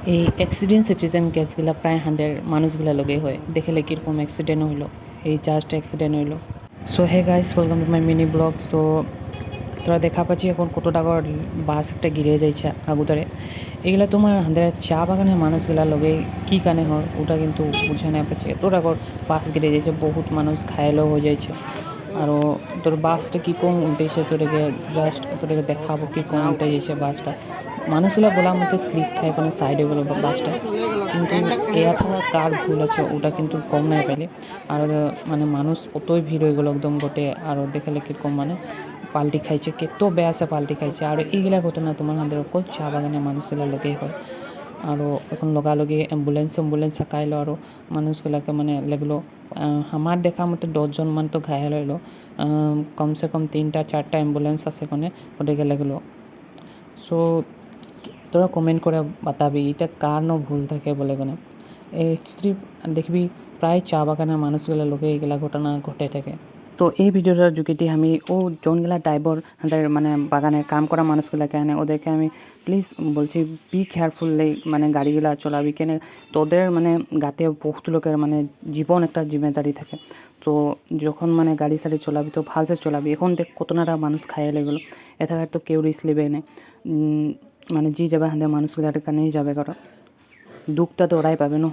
এই accident citizen কেসগুলা প্রায় হাঁদের মানুষগুলা লগেই হয়। দেখলে কীরকম অ্যাক্সিডেন্ট হইলো, এই জাস্ট অ্যাক্সিডেন্ট হইলো। So hey guys, welcome to my mini blog. সো তোরা দেখা পাচ্ছি এখন কত টাকার বাস একটা গিরে যাইছে আগুতারে। এগুলা তোমার হাঁদের চা বাগানের মানুষগুলা লগে কী কানে হয় ওটা কিন্তু বুঝে না পাচ্ছি। এত টাকার বাস গিরে যাইছে, বহুত মানুষ ঘায়েলও হয়ে যাইছে। আৰু তোর বাসটা কী কম উল্টেছে, তোদেরকে দেখাবো কী কম উল্টে যাইছে বাসটা। মানুষগুলা বলার মধ্যে স্লিপ খায় কোনো সাইডে গেলো বাসটা, কিন্তু এটা কার ভুল আছে ওটা কিন্তু কম নাই পেলে। আর মানে মানুষ অতই ভিড় হয়ে গেলো একদম গোটে, আর দেখলে কীরকম মানে পাল্টি খাইছে, কত বেয়াসে পাল্টি খাইছে। আর এইগুলা ঘটনা তোমার হাতের অকল চা বাগানের মানুষগুলা লগেই হয়। আৰু এখন লগালগি এম্বুলেন্স আঁকাইলো, আৰু মানুষগুলাকে মানে লাগলো আমার দেখা মতে 10জন মান তো ঘায়াল হইলো। কমসে কম 3টা 4টা অ্যাম্বুলেন্স আছে কোনে ওদেরকে লাগলো। সো তোরা কমেন্ট করে বাতাবি এটা কার ন ভুল থাকে বলে কোনে। সির্ফ দেখবি প্রায় চা বাগানের মানুষগুলোর লোকে এইগুলা ঘটনা ঘটে থাকে। তো এই ভিডিওটার যোগেদি আমি যোনগুলা ড্রাইভার তাদের মানে বাগানের কাম করা মানুষগুলাকে আনে ওদেরকে আমি প্লিজ বলছি, বি কেয়ারফুলি মানে গাড়িগুলা চলাবি, কেনে তোদের মানে গাতে বহুত লোকের মানে জীবন একটা জিম্মেদারি থাকে। তো যখন মানে গাড়ি সাড়ি চলাবি তো ভালসে চলাবি। এখন দেখ কতনাটা মানুষ খাইয়ে লেগেলো, এথাকার তো কেউ রিস্ক নেবে না। মানে যে যাবে হাঁদের মানুষগুলার কানেই যাবে, কারণ দুঃখটা তো ওরাই পাবে না।